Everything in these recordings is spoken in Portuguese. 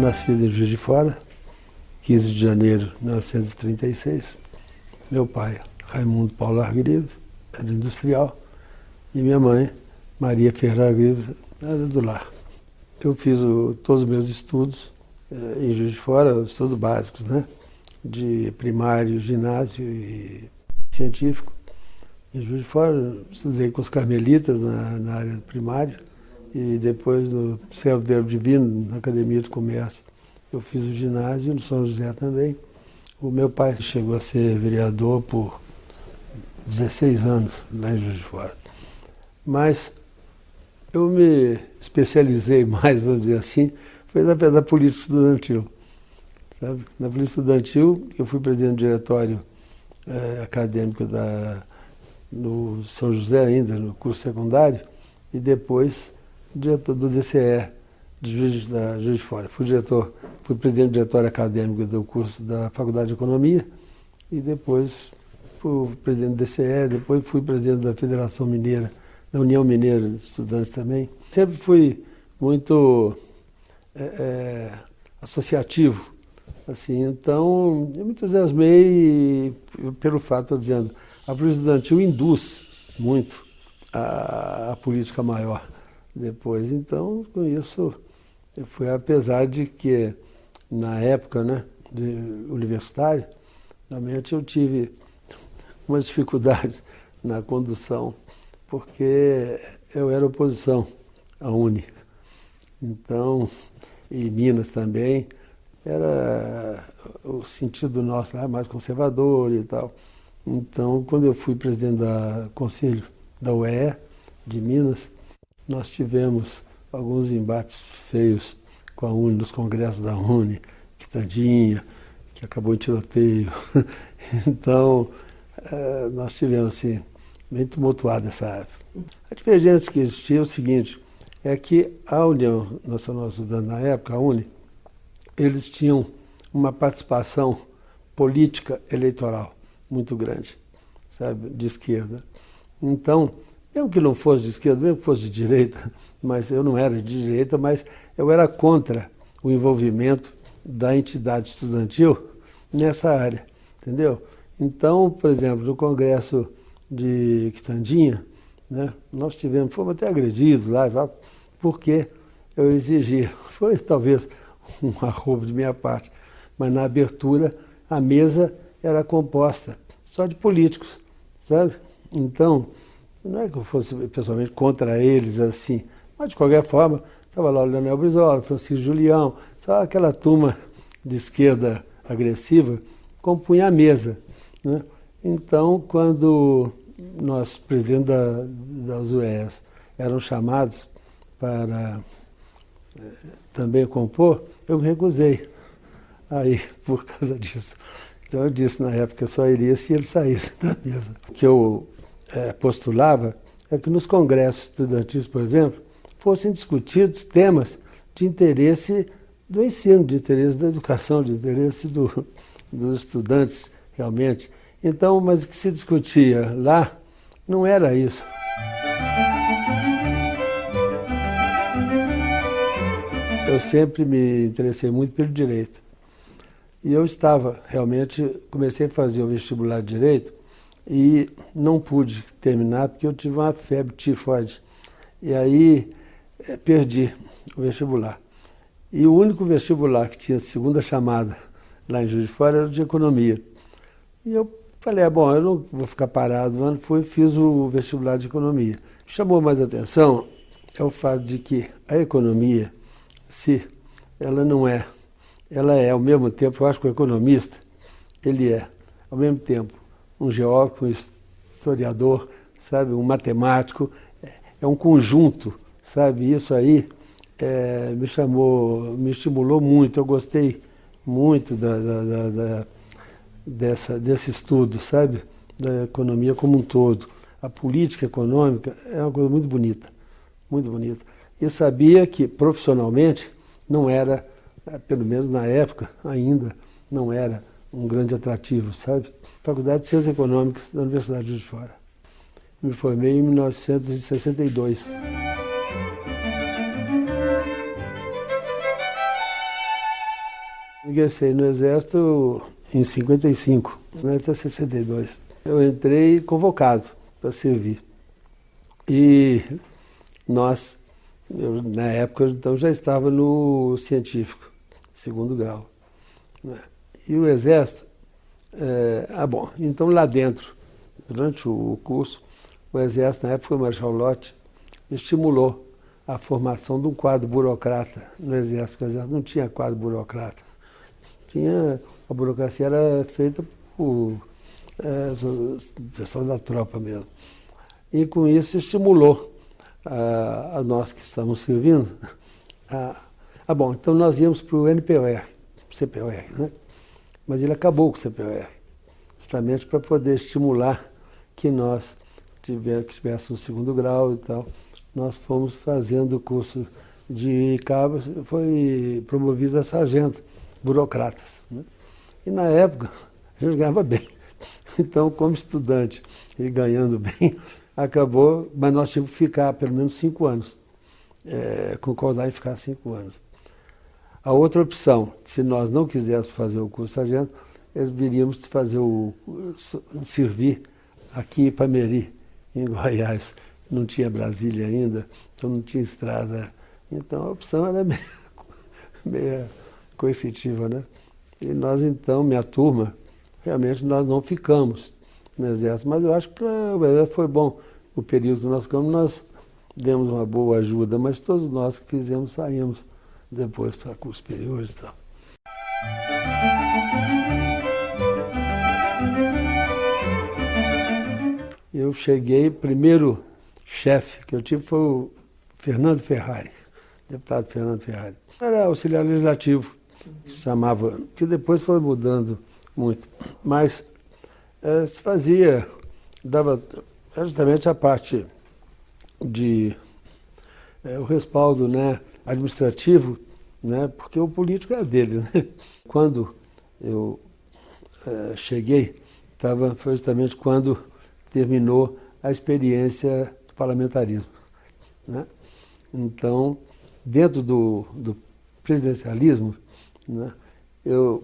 nascido em Juiz de Fora, 15 de janeiro de 1936. Meu pai, Raimundo Paulo Argrives, era industrial, e minha mãe, Maria Ferreira Argrives, era do lar. Eu fiz todos os meus estudos em Juiz de Fora, estudos básicos, né? De primário, ginásio e científico. Em Juiz de Fora, estudei com os carmelitas na área primária e depois no Servo Verbo Divino, na Academia do Comércio. Eu fiz o ginásio no São José também. O meu pai chegou a ser vereador por 16 anos lá em Juiz de Fora. Mas eu me especializei mais, vamos dizer assim, foi da política estudantil. Sabe? Na política estudantil, eu fui presidente do diretório acadêmico no São José ainda, no curso secundário, e depois diretor do DCE, de Juiz de Fora. Fui presidente do diretório acadêmico do curso da Faculdade de Economia, e depois fui presidente do DCE, depois fui presidente da Federação Mineira, da União Mineira de Estudantes também. Sempre fui muito associativo, assim, então eu me entusiasmei pelo fato, estou dizendo, a política estudantil induz muito a política maior depois. Então, com isso, foi apesar de que, na época, né, universitária, realmente eu tive umas dificuldades na condução, porque eu era oposição à Uni. Então, e Minas também, era o sentido nosso lá mais conservador e tal. Então, quando eu fui presidente do Conselho da UEE de Minas, nós tivemos alguns embates feios com a Uni, nos congressos da Uni, quitandinha, que acabou em tiroteio. Então, nós tivemos, assim, bem tumultuado essa época. A divergência que existia é o seguinte, é que a União Nacional Estudante, na época, a Uni, eles tinham uma participação política eleitoral muito grande, sabe, de esquerda. Então, mesmo que não fosse de esquerda, mesmo que fosse de direita, mas eu não era de direita, mas eu era contra o envolvimento da entidade estudantil nessa área, entendeu? Então, por exemplo, no Congresso de Quitandinha, né, nós fomos até agredidos lá, sabe, porque eu exigia, foi talvez um arrobo de minha parte, mas na abertura a mesa era composta só de políticos, sabe? Então, não é que eu fosse pessoalmente contra eles assim, mas de qualquer forma, estava lá o Leonel Brizola, Francisco Julião, só aquela turma de esquerda agressiva compunha a mesa, né? Então, quando nós, presidentes das UES, eram chamados para também compor, eu me recusei aí por causa disso. Então eu disse na época que eu só iria se ele saísse da mesa. O que eu postulava é que nos congressos estudantis, por exemplo, fossem discutidos temas de interesse do ensino, de interesse da educação, de interesse dos estudantes realmente. Então, mas o que se discutia lá não era isso. Eu sempre me interessei muito pelo direito. E eu comecei a fazer o vestibular de direito e não pude terminar porque eu tive uma febre tifoide. E aí perdi o vestibular. E o único vestibular que tinha segunda chamada lá em Juiz de Fora era o de economia. E eu falei, bom, eu não vou ficar parado, fiz o vestibular de economia. Chamou mais atenção é o fato de que a economia, ela é ao mesmo tempo, eu acho que o economista, ele é ao mesmo tempo um geógrafo, um historiador, sabe, um matemático, é um conjunto, sabe, isso aí me estimulou muito, eu gostei muito desse estudo, sabe, da economia como um todo. A política econômica é uma coisa muito bonita, muito bonita. Eu sabia que profissionalmente não era, pelo menos na época ainda, não era um grande atrativo, sabe? Faculdade de Ciências Econômicas da Universidade de Juiz de Fora. Me formei em 1962. ingressei no Exército em 55, até 62. Eu entrei convocado para servir. E na época, então, já estava no científico, segundo grau. Né? E o Exército, bom, então lá dentro, durante o curso, o Exército, na época, o Marechal Lott, estimulou a formação de um quadro burocrata no Exército. O Exército não tinha quadro burocrata. A burocracia era feita por pessoal da tropa mesmo. E com isso estimulou a nós que estamos servindo. Bom, então nós íamos para o NPOR, CPOR, né? Mas ele acabou com o CPOR, justamente para poder estimular que nós tivéssemos segundo grau e tal. Nós fomos fazendo o curso de cabo, foi promovido a sargento, burocratas. Né? E na época, a gente ganhava bem. Então, como estudante e ganhando bem, acabou, mas nós tínhamos que ficar pelo menos 5 anos, concordar em ficar 5 anos. A outra opção, se nós não quiséssemos fazer o curso de sargento, viríamos fazer servir aqui em Ipameri, em Goiás. Não tinha Brasília ainda, então não tinha estrada. Então a opção era meio coercitiva, né? E nós então, minha turma, realmente nós não ficamos no Exército, mas eu acho que para o Exército foi bom. O período que nós ficamos, nós demos uma boa ajuda, mas todos nós que fizemos saímos depois para cursos superiores e tal. Eu cheguei, primeiro chefe que eu tive foi o Fernando Ferrari, deputado Fernando Ferrari. Era auxiliar legislativo, que se chamava, que depois foi mudando muito. Mas se fazia, dava justamente a parte de o respaldo, né, administrativo, né, porque o político é dele. Né? Quando eu cheguei, foi justamente quando terminou a experiência do parlamentarismo. Né? Então, dentro do presidencialismo, né, eu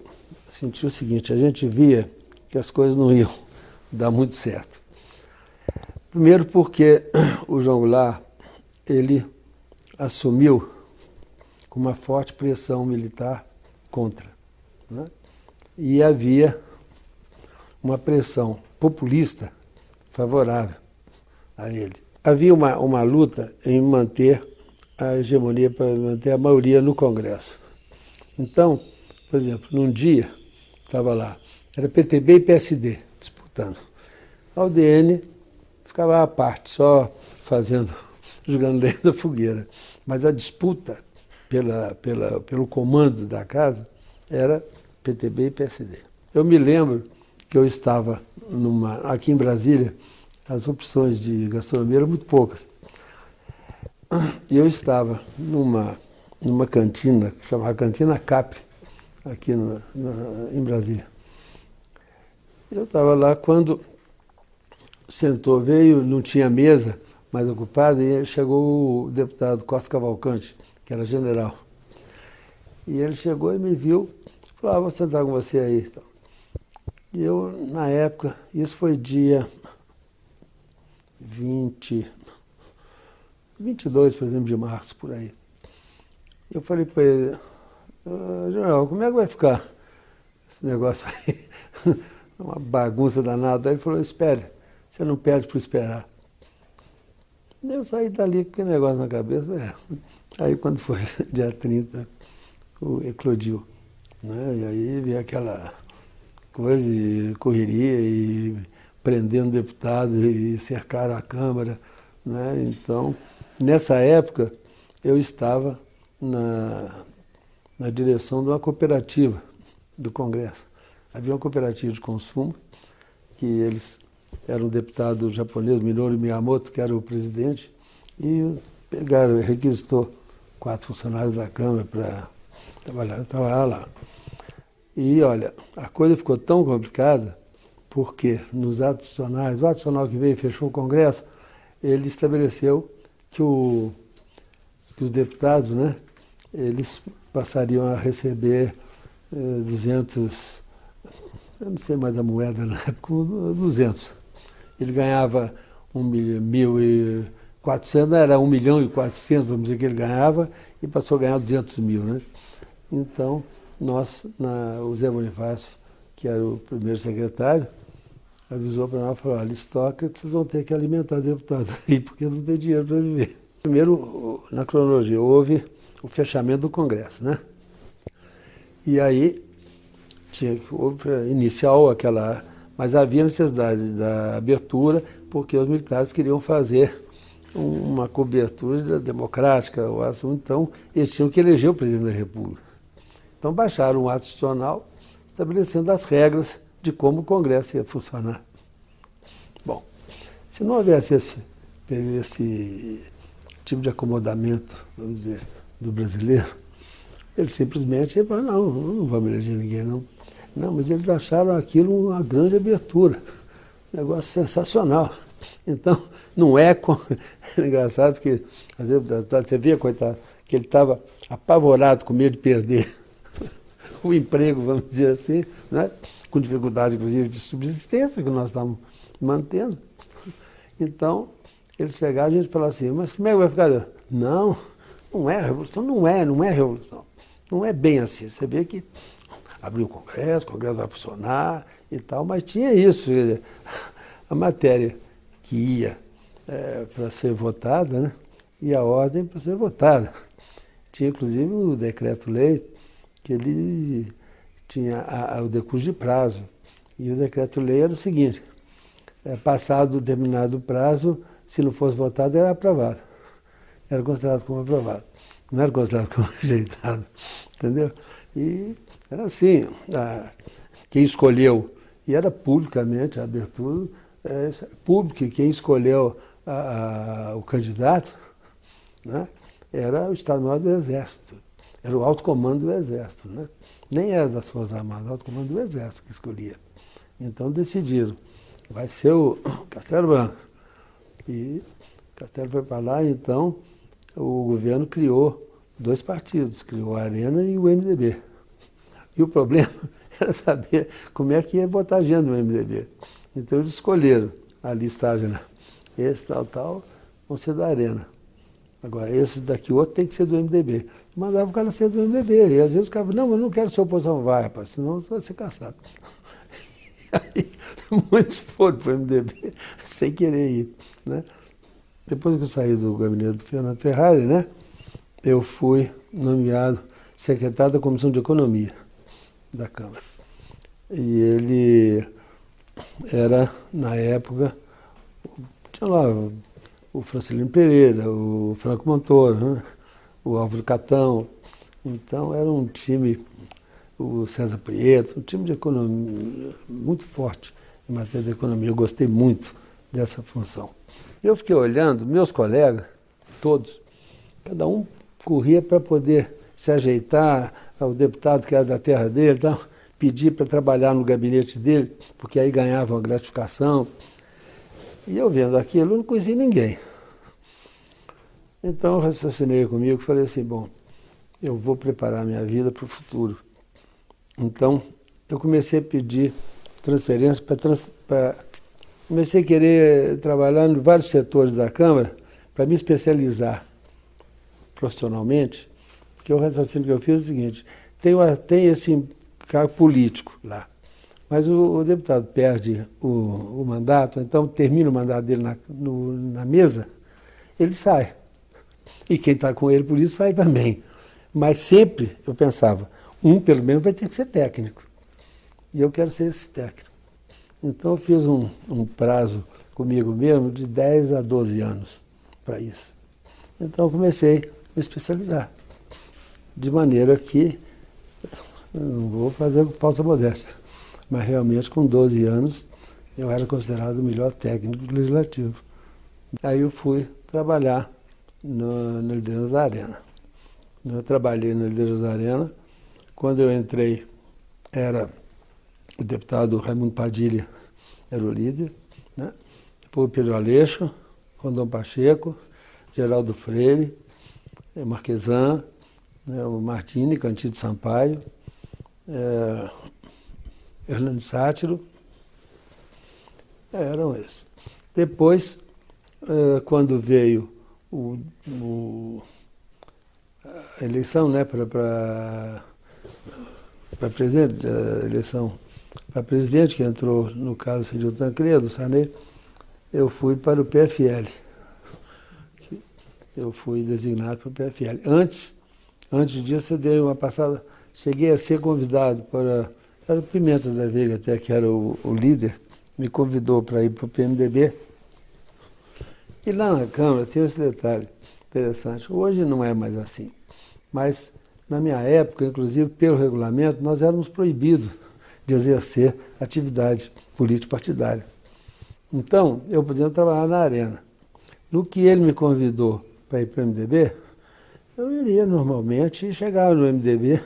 senti o seguinte, a gente via que as coisas não iam dar muito certo. Primeiro porque o João Goulart, ele assumiu com uma forte pressão militar contra. Né? E havia uma pressão populista favorável a ele. Havia uma luta em manter a hegemonia, para manter a maioria no Congresso. Então, por exemplo, num dia, estava lá, era PTB e PSD disputando. A UDN ficava à parte, só jogando lenha da fogueira. Mas a disputa pelo comando da casa era PTB e PSD. Eu me lembro que eu estava aqui em Brasília, as opções de gastronomia eram muito poucas. E eu estava numa cantina, que chamava Cantina Capri, aqui em Brasília. Eu estava lá quando veio, não tinha mesa mais ocupada, e chegou o deputado Costa Cavalcante, que era general. E ele chegou e me viu, falou, vou sentar com você aí. E eu, na época, isso foi dia 22, por exemplo, de março, por aí. Eu falei para ele, general, como é que vai ficar esse negócio aí? Uma bagunça danada. Aí ele falou, espere, você não pede por esperar. Eu saí dali com aquele negócio na cabeça. Aí quando foi dia 30, eclodiu. Né? E aí veio aquela coisa de correria e prendendo deputado e cercaram a Câmara. Né? Então, nessa época, eu estava na direção de uma cooperativa do Congresso. Havia uma cooperativa de consumo, que eles eram um deputado japonês, Minoru Miyamoto, que era o presidente, e requisitou 4 funcionários da Câmara para trabalhar lá. E, olha, a coisa ficou tão complicada, porque nos atos institucionais, o ato institucional que veio e fechou o Congresso, ele estabeleceu que os deputados, né, eles passariam a receber 200, eu não sei mais a moeda na época, 200. Ele ganhava 1.400.000, era 1.400.000, vamos dizer que ele ganhava, e passou a ganhar 200 mil, né? Então, o Zé Bonifácio, que era o primeiro secretário, avisou para nós, falou, olha, estoca que vocês vão ter que alimentar deputado aí, porque não tem dinheiro para viver. Primeiro, na cronologia, houve o fechamento do Congresso, né? E aí, houve inicial aquela... Mas havia necessidade da abertura, porque os militares queriam fazer uma cobertura democrática ao assunto, então eles tinham que eleger o presidente da República. Então baixaram um ato institucional estabelecendo as regras de como o Congresso ia funcionar. Bom, se não houvesse esse tipo de acomodamento, vamos dizer, do brasileiro, eles simplesmente iam falar, não vamos eleger ninguém, não. Não, mas eles acharam aquilo uma grande abertura, um negócio sensacional. Então, não é engraçado que, às vezes, você via, coitado, que ele estava apavorado, com medo de perder o emprego, vamos dizer assim, né? Com dificuldade, inclusive, de subsistência que nós estávamos mantendo. Então, ele chegava e a gente falava assim, mas como é que vai ficar? Não é revolução, não é revolução. Não é bem assim. Você vê que abriu o Congresso vai funcionar e tal, mas tinha isso, quer dizer, a matéria que ia para ser votada, né, e a ordem para ser votada. Tinha inclusive o decreto-lei, que ele tinha o decurso de prazo, e o decreto-lei era o seguinte, passado determinado prazo, se não fosse votado, era aprovado. Era considerado como aprovado, não era considerado como rejeitado, entendeu? E era assim, quem escolheu, e era publicamente a abertura, pública, quem escolheu o candidato, né, era o Estado-Maior do Exército, era o alto comando do Exército, né? Nem era das Forças Armadas, o alto comando do Exército que escolhia. Então decidiram, vai ser o Castelo Branco. E o Castelo foi para lá, então o governo criou 2 partidos, criou a Arena e o MDB. E o problema era saber como é que ia botar gente no MDB. Então eles escolheram a listagem, esse tal, vão ser da Arena. Agora, esse daqui, outro, tem que ser do MDB. Mandava o cara ser do MDB. E às vezes o cara falava, não, eu não quero ser oposição. Vai, rapaz, senão você vai ser caçado. E aí, muitos foram para o MDB sem querer ir, né? Depois que eu saí do gabinete do Fernando Ferrari, né, eu fui nomeado secretário da Comissão de Economia da Câmara. E ele era, na época, tinha lá o Francelino Pereira, o Franco Montoro, né, o Álvaro Catão. Então era um time, o César Prieto, um time de economia muito forte em matéria de economia. Eu gostei muito dessa função. Eu fiquei olhando, meus colegas, todos, cada um corria para poder se ajeitar, o deputado que era da terra dele, então, pedir para trabalhar no gabinete dele, porque aí ganhava uma gratificação. E eu vendo aquilo, eu não conhecia ninguém. Então eu raciocinei comigo e falei assim, bom, eu vou preparar minha vida para o futuro. Então eu comecei a pedir transferência comecei a querer trabalhar em vários setores da Câmara para me especializar profissionalmente, porque o raciocínio que eu fiz é o seguinte, tem esse cargo político lá, mas o deputado perde o mandato, então termina o mandato dele na mesa, ele sai. E quem está com ele por isso sai também. Mas sempre eu pensava, pelo menos vai ter que ser técnico. E eu quero ser esse técnico. Então eu fiz um prazo comigo mesmo de 10 a 12 anos para isso. Então eu comecei a me especializar. De maneira que, não vou fazer falsa modéstia, mas realmente com 12 anos eu era considerado o melhor técnico do Legislativo. Aí eu fui trabalhar na liderança da Arena. Eu trabalhei na liderança da Arena. Quando eu entrei, era o deputado Raimundo Padilha, era o líder, né? Depois o Pedro Aleixo, Rondon Pacheco, Geraldo Freire, Marquesan, né? O Martini, Cantido Sampaio, Hernani Sátiro, eram esses. Depois, quando veio a eleição, né, para presidente, a eleição para presidente, que entrou, no caso, seria o Tancredo, o Sarney, eu fui para o PFL. Eu fui designado para o PFL. Antes disso, eu dei uma passada, cheguei a ser convidado para... Era o Pimenta da Veiga, até, que era o líder, me convidou para ir para o PMDB. E lá na Câmara tem esse detalhe interessante. Hoje não é mais assim, mas na minha época, inclusive pelo regulamento, nós éramos proibidos de exercer atividade político-partidária. Então, eu podia trabalhar na Arena. No que ele me convidou para ir para o MDB, eu iria normalmente e chegava no MDB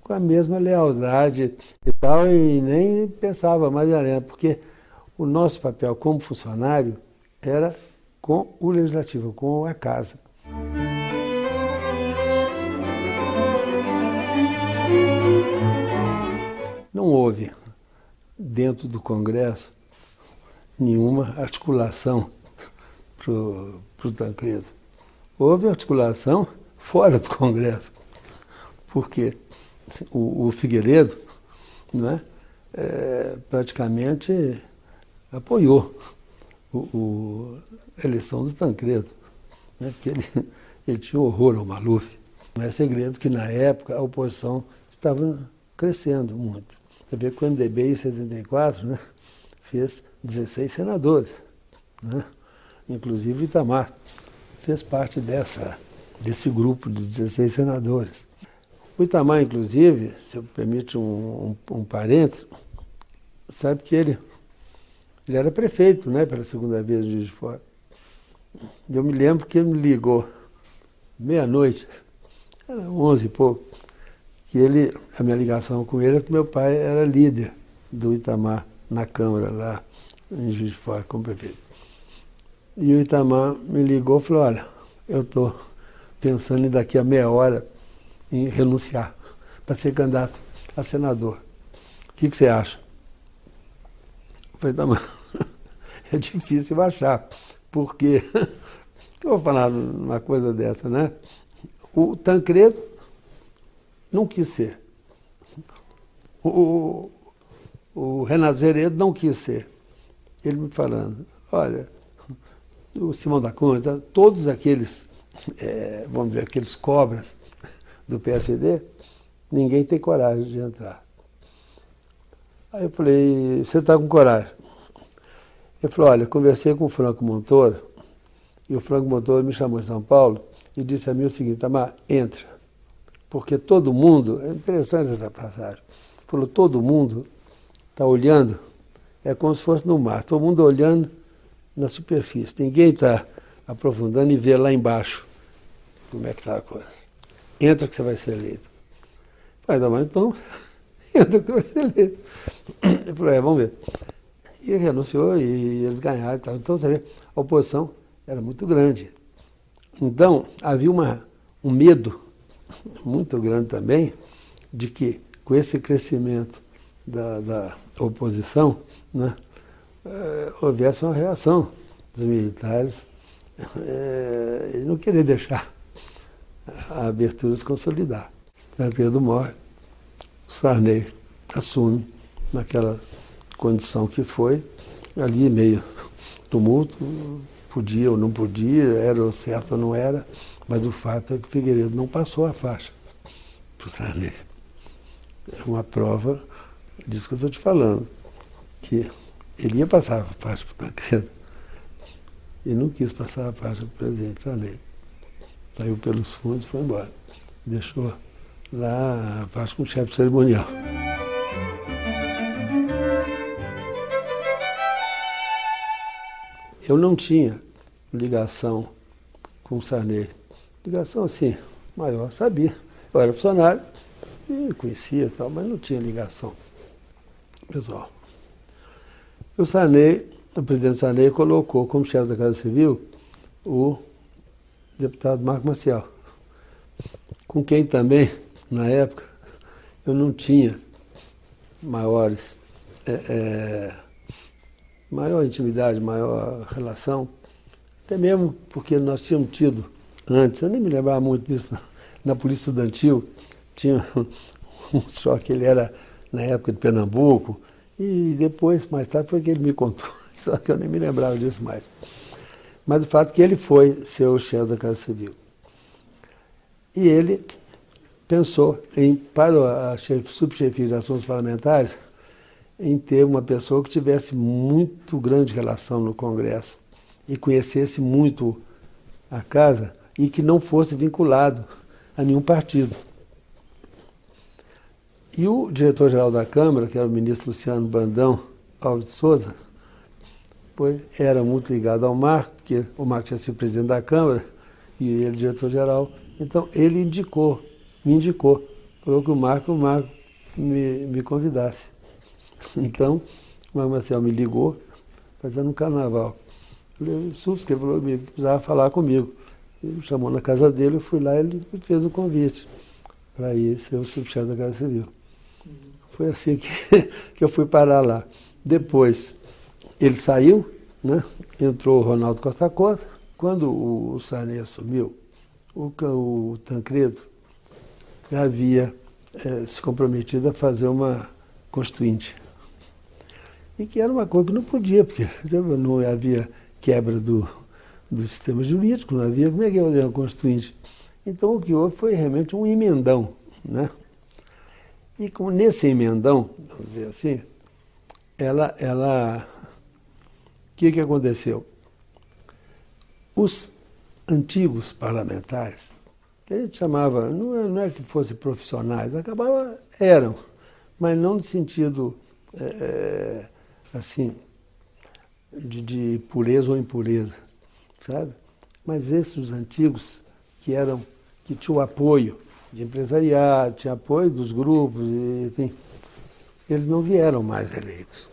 com a mesma lealdade e tal, e nem pensava mais na Arena, porque o nosso papel como funcionário era com o Legislativo, com a Casa. Não houve, dentro do Congresso, nenhuma articulação para o Tancredo. Houve articulação fora do Congresso, porque o Figueiredo, né, praticamente apoiou a eleição do Tancredo, né, porque ele tinha horror ao Maluf. Não é segredo que, na época, a oposição estava crescendo muito. Você vê que o MDB, em 74, né, fez 16 senadores, né? Inclusive o Itamar fez parte desse grupo de 16 senadores. O Itamar, inclusive, se eu permite um parênteses, sabe que ele era prefeito, né, pela segunda vez de Juiz de Fora. Eu me lembro que ele me ligou meia-noite, era 11 e pouco, que a minha ligação com ele é que meu pai era líder do Itamar na Câmara, lá em Juiz de Fora, como prefeito. E o Itamar me ligou e falou, olha, eu estou pensando em daqui a meia hora em renunciar para ser candidato a senador. O que você acha? Eu falei, Itamar, é difícil achar, porque eu vou falar uma coisa dessa, né? O Tancredo não quis ser. O Renato Zeredo não quis ser. Ele me falando, olha, o Simão da Cunha, todos aqueles, vamos dizer, aqueles cobras do PSD, ninguém tem coragem de entrar. Aí eu falei, você está com coragem? Ele falou, olha, conversei com o Franco Montoro, e o Franco Montoro me chamou em São Paulo e disse a mim o seguinte, Tamar, entra. Porque todo mundo, é interessante essa passagem, falou, todo mundo está olhando, é como se fosse no mar, todo mundo olhando na superfície, ninguém está aprofundando e vê lá embaixo como é que está a coisa. Entra que você vai ser eleito. Vai dar mais, então, entra que vai ser eleito. Ele falou, vamos ver. E renunciou e eles ganharam e tal. Então, você vê, a oposição era muito grande. Então, havia um medo muito grande também de que, com esse crescimento da oposição, né, houvesse uma reação dos militares e não querer deixar a abertura se consolidar. Pedro morre, o Sarney assume naquela condição que foi, ali meio tumulto, podia ou não podia, era o certo ou não era, mas o fato é que o Figueiredo não passou a faixa para o Sarney. É uma prova disso que eu estou te falando, que ele ia passar a faixa para o Tancredo e não quis passar a faixa para o presidente Sarney. Saiu pelos fundos e foi embora. Deixou lá a faixa com o chefe cerimonial. Eu não tinha ligação com o Sarney. Ligação assim, maior, sabia. Eu era funcionário e conhecia e tal, mas não tinha ligação pessoal. O Sarney, o presidente Sarney colocou como chefe da Casa Civil o deputado Marco Maciel, com quem também, na época, eu não tinha maior intimidade, maior relação, até mesmo porque nós tínhamos tido antes, eu nem me lembrava muito disso, na Polícia Estudantil, tinha só que ele era na época de Pernambuco, e depois, mais tarde, foi que ele me contou, só que eu nem me lembrava disso mais. Mas o fato é que ele foi ser o chefe da Casa Civil. E ele pensou para a subchefia de ações parlamentares, em ter uma pessoa que tivesse muito grande relação no Congresso e conhecesse muito a casa e que não fosse vinculado a nenhum partido. E o diretor-geral da Câmara, que era o ministro Luciano Brandão Alves de Souza, era muito ligado ao Marco, porque o Marco tinha sido presidente da Câmara e ele diretor-geral. Então ele me indicou, falou que o Marco me convidasse. Então, o Marco Maciel me ligou, fazendo um carnaval. Eu falei, Susca, ele falou que precisava falar comigo. Ele me chamou na casa dele, eu fui lá e ele me fez o convite para ir ser o subchefe da Casa Civil. Foi assim que eu fui parar lá. Depois, ele saiu, né? Entrou o Ronaldo Costa Costa. Quando o Sarney assumiu, o Tancredo já havia se comprometido a fazer uma constituinte. E que era uma coisa que não podia, porque não havia quebra do sistema jurídico, não havia, como é que ia fazer uma constituinte? Então o que houve foi realmente um emendão, né? E como nesse emendão, vamos dizer assim, o que aconteceu? Os antigos parlamentares, que a gente chamava, não é que fossem profissionais, eram, mas não no sentido assim, de pureza ou impureza, sabe? Mas esses antigos que tinham apoio de empresariado, tinha apoio dos grupos, enfim, eles não vieram mais eleitos.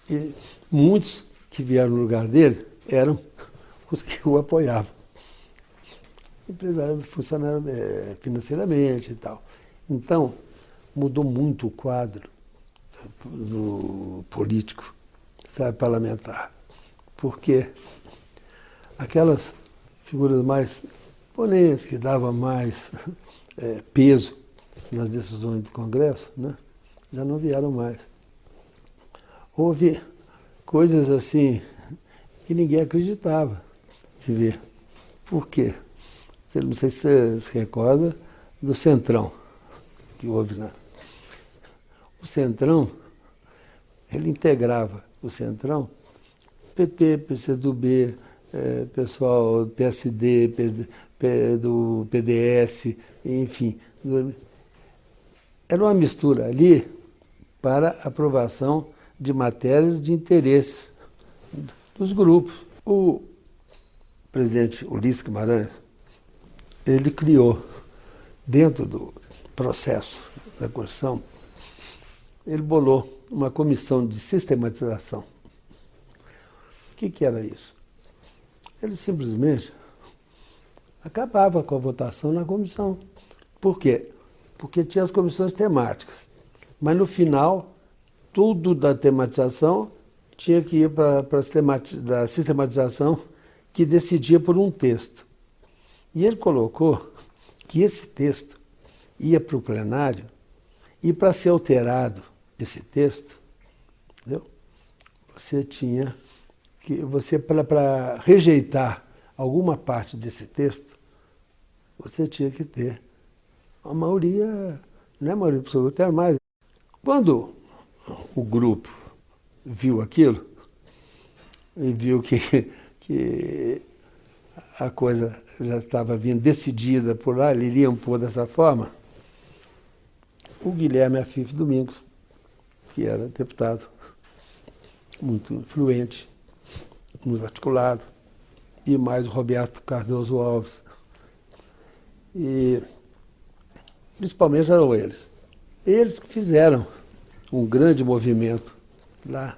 E muitos que vieram no lugar dele eram os que o apoiavam. Empresário funcionaram financeiramente e tal. Então, mudou muito o quadro do político, sabe, parlamentar. Porque aquelas figuras mais imponentes, que davam mais peso nas decisões do Congresso, né, já não vieram mais. Houve coisas assim que ninguém acreditava de ver. Por quê? Não sei se você se recorda do Centrão que houve lá. O Centrão, ele integrava o Centrão, PP, PCdoB, pessoal do PSD, do PDS, enfim. Era uma mistura ali para aprovação de matérias de interesses dos grupos. O presidente Ulisses Guimarães, ele criou, dentro do processo da Constituição, ele bolou uma comissão de sistematização. O que era isso? Ele simplesmente acabava com a votação na comissão. Por quê? Porque tinha as comissões temáticas. Mas no final, tudo da tematização tinha que ir para a sistematização, que decidia por um texto. E ele colocou que esse texto ia para o plenário e para ser alterado esse texto, entendeu? Você tinha que, para rejeitar alguma parte desse texto, você tinha que ter a maioria, não é a maioria absoluta, era mais. Quando o grupo viu aquilo e viu que a coisa já estava vindo decidida por lá, eles iriam pôr dessa forma, o Guilherme Afif Domingos, que era deputado, muito influente, muito articulado, e mais o Roberto Cardoso Alves. E principalmente eram eles. Eles que fizeram um grande movimento lá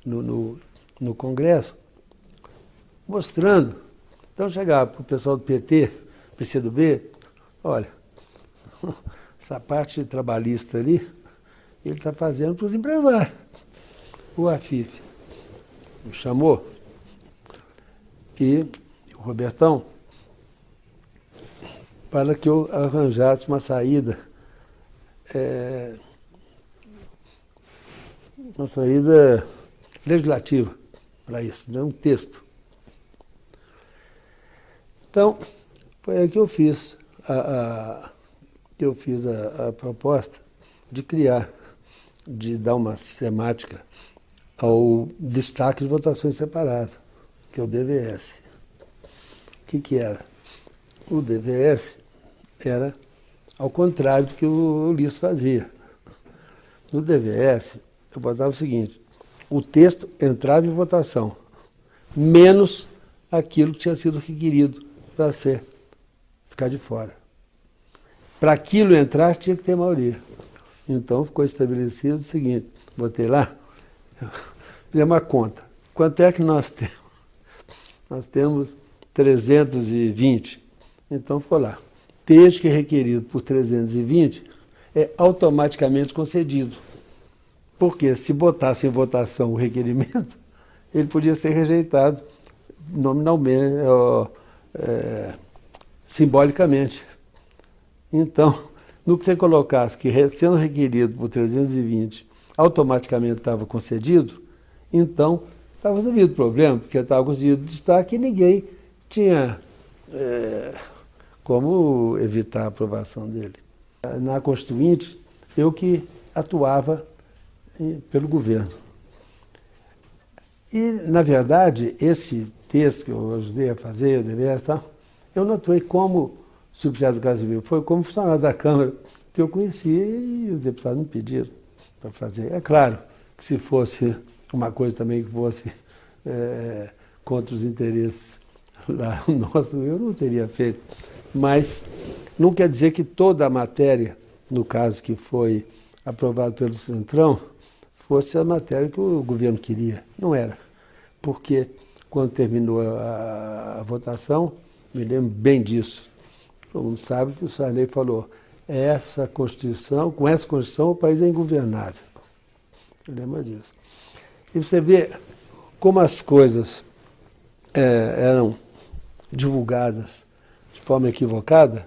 no Congresso, mostrando. Então chegava para o pessoal do PT, PCdoB, olha, essa parte trabalhista ali, ele está fazendo para os empresários. O Afif me chamou e o Robertão para que eu arranjasse uma saída legislativa para isso, um texto. Então, foi aí que eu fiz a proposta de criar, de dar uma sistemática ao destaque de votações separadas, que é o DVS. O que era? O DVS era ao contrário do que o Ulisses fazia. No DVS, eu botava o seguinte: o texto entrava em votação, menos aquilo que tinha sido requerido para ficar de fora. Para aquilo entrar, tinha que ter maioria. Então, ficou estabelecido o seguinte: botei lá, fiz uma conta. Quanto é que nós temos? Nós temos 320. Então, ficou lá. Texto que é requerido por 320 é automaticamente concedido. Porque se botasse em votação o requerimento, ele podia ser rejeitado nominalmente, simbolicamente. Então, no que você colocasse que sendo requerido por 320, automaticamente estava concedido, então estava resolvido o problema, porque estava concedido destaque e ninguém tinha como evitar a aprovação dele. Na Constituinte, eu que atuava pelo governo. E, na verdade, esse texto que eu ajudei a fazer, o DVS, eu não atuei como subsecretário do Casa Civil, foi como funcionário da Câmara, que eu conhecia e os deputados me pediram para fazer. É claro que se fosse uma coisa também que fosse contra os interesses lá nossos, eu não teria feito. Mas não quer dizer que toda a matéria, no caso que foi aprovado pelo Centrão, fosse a matéria que o governo queria. Não era. Porque quando terminou a votação, me lembro bem disso. Todo mundo sabe que o Sarney falou: com essa Constituição o país é ingovernável. Eu lembro disso. E você vê como as coisas eram divulgadas de forma equivocada,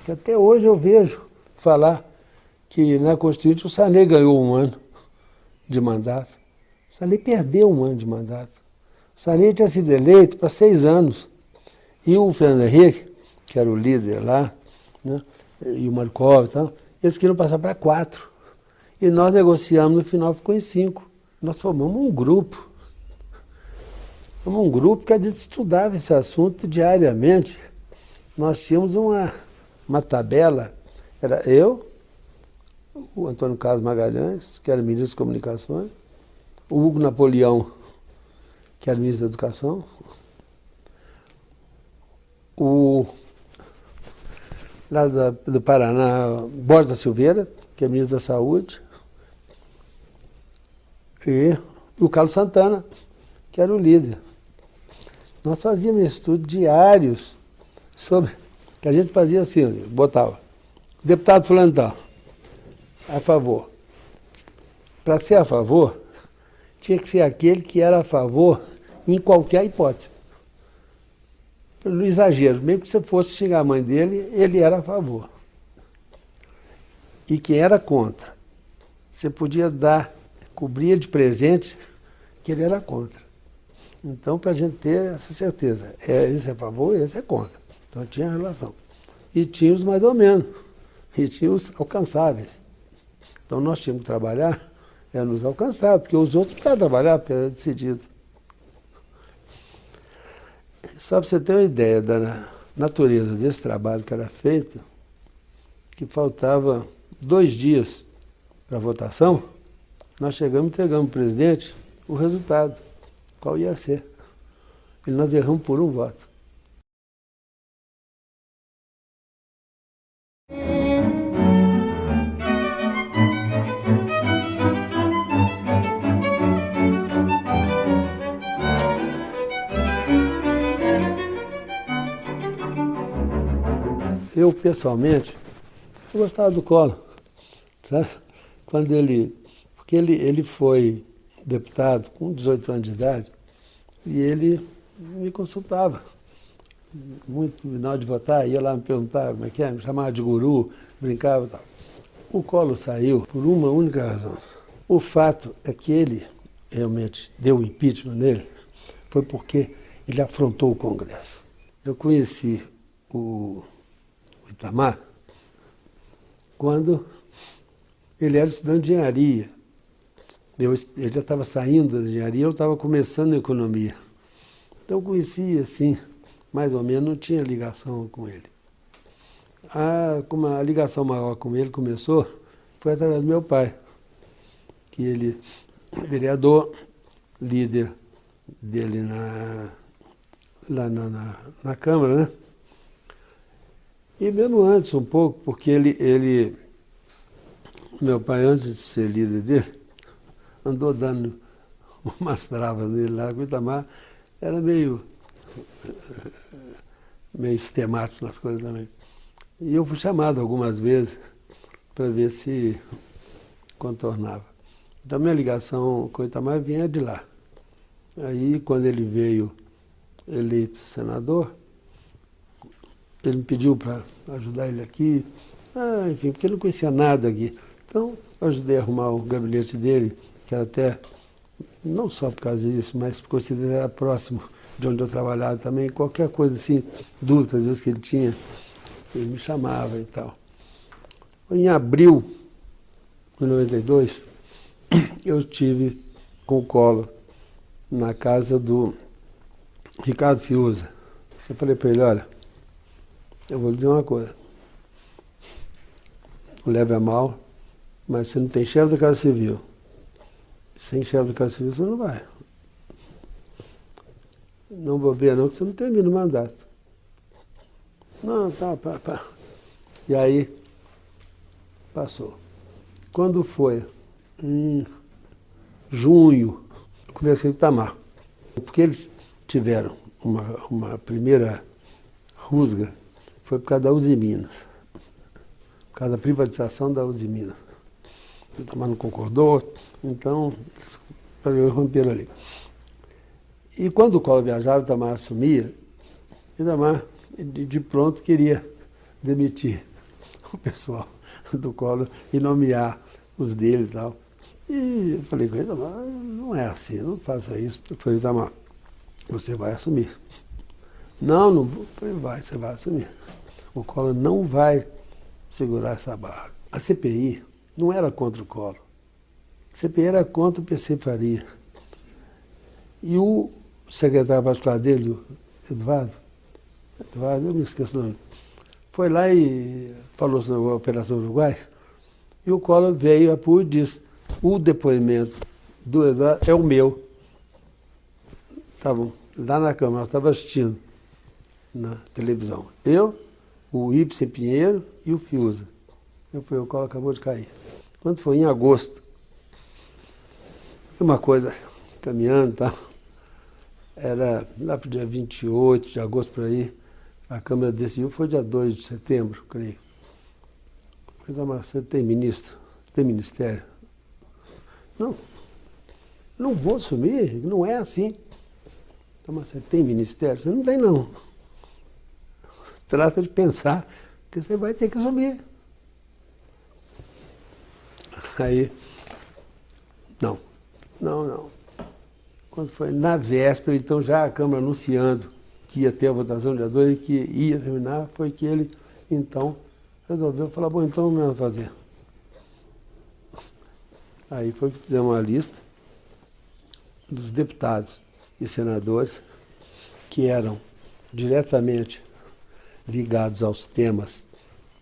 que até hoje eu vejo falar que na Constituinte o Sarney ganhou 1 ano de mandato. O Sarney perdeu 1 ano de mandato. O Sarney tinha sido eleito para 6 anos. E o Fernando Henrique, que era o líder lá, né, e o Markov e tal, eles queriam passar para 4. E nós negociamos, no final ficou em 5. Nós formamos um grupo. Formamos um grupo que a gente estudava esse assunto diariamente. Nós tínhamos uma tabela, era eu, o Antônio Carlos Magalhães, que era ministro das Comunicações, o Hugo Napoleão, que era ministro da Educação, lá do Paraná, Borges da Silveira, que é ministro da Saúde, e o Carlos Santana, que era o líder. Nós fazíamos estudos diários sobre, que a gente fazia assim, botava, deputado fulano tal, a favor. Para ser a favor, tinha que ser aquele que era a favor em qualquer hipótese. No exagero, mesmo que você fosse xingar a mãe dele, ele era a favor. E quem era contra, você podia cobrir de presente que ele era contra. Então, para a gente ter essa certeza, esse é a favor e esse é contra. Então tinha relação. E tinha os mais ou menos, e tinha os alcançáveis. Então nós tínhamos que trabalhar nos alcançáveis, porque os outros precisavam trabalhar, porque era decidido. Só para você ter uma ideia da natureza desse trabalho que era feito, que faltava 2 dias para a votação, nós chegamos e entregamos ao presidente o resultado, qual ia ser. E nós erramos por 1 voto. Eu, pessoalmente, Eu gostava do Collor, sabe? Porque ele foi deputado com 18 anos de idade e ele me consultava muito na hora de votar, ia lá me perguntar como é que é, me chamava de guru, brincava e tal. O Collor saiu por uma única razão. O fato é que ele realmente deu o impeachment nele, foi porque ele afrontou o Congresso. Eu conheci o Itamar quando ele era estudante de engenharia. Ele já estava saindo da engenharia, eu estava começando a economia. Então eu conhecia, assim, mais ou menos, não tinha ligação com ele. Como a ligação maior com ele começou, foi através do meu pai, que ele, vereador, líder dele lá na Câmara, né? E mesmo antes um pouco, porque meu pai, antes de ser líder dele, andou dando umas travas nele lá, o Itamar era meio sistemático nas coisas também. E eu fui chamado algumas vezes para ver se contornava. Então minha ligação com o Itamar vinha de lá. Aí quando ele veio eleito senador, ele me pediu para ajudar ele aqui, enfim, porque ele não conhecia nada aqui. Então eu ajudei a arrumar o gabinete dele, que era até, não só por causa disso, mas por considerar próximo de onde eu trabalhava também, qualquer coisa assim, dúvida, às vezes que ele tinha, ele me chamava e tal. Em abril de 92, eu estive com o Collor na casa do Ricardo Fiuza. Eu falei para ele, olha, eu vou lhe dizer uma coisa, não leve a mal, mas você não tem chefe da Casa Civil. Sem chefe da Casa Civil você não vai. Não bobeia não, que você não termina o mandato. Não, tá. E aí, passou. Quando foi? Em junho, eu conversei com o Itamar. Porque eles tiveram uma primeira rusga, foi por causa da Uzi Minas. Por causa da privatização da Uzi Minas. O Itamar não concordou, então eles romperam ali. E quando o Collor viajava, o Itamar assumia, o Itamar de pronto queria demitir o pessoal do Collor e nomear os dele e tal. E eu falei com ele, Itamar, não é assim, não faça isso. Eu falei, Itamar, você vai assumir. Não vou. Eu falei, você vai assumir. O Collor não vai segurar essa barra. A CPI não era contra o Collor. A CPI era contra o PC Faria. E o secretário particular dele, o Eduardo, eu me esqueço o nome, foi lá e falou sobre a Operação Uruguai, e o Collor veio a público e disse, o depoimento do Eduardo é o meu. Estavam lá na Câmara, nós estávamos assistindo na televisão. Eu, o Ibsen Pinheiro e o Fiuza. O Collor acabou de cair. Quando foi em agosto, uma coisa caminhando e tal, era lá para o dia 28 de agosto, por aí, a Câmara decidiu, foi dia 2 de setembro, creio. Eu falei, mas você tem ministro? Tem ministério? Não vou assumir, não é assim. Mas você tem ministério? Você não tem, não. Trata de pensar que você vai ter que assumir. Aí, não. Quando foi na véspera, então já a Câmara anunciando que ia ter a votação dia 2 e que ia terminar, foi que ele, então, resolveu falar, bom, então não vamos fazer. Aí foi que fizemos uma lista dos deputados e senadores que eram diretamente ligados aos temas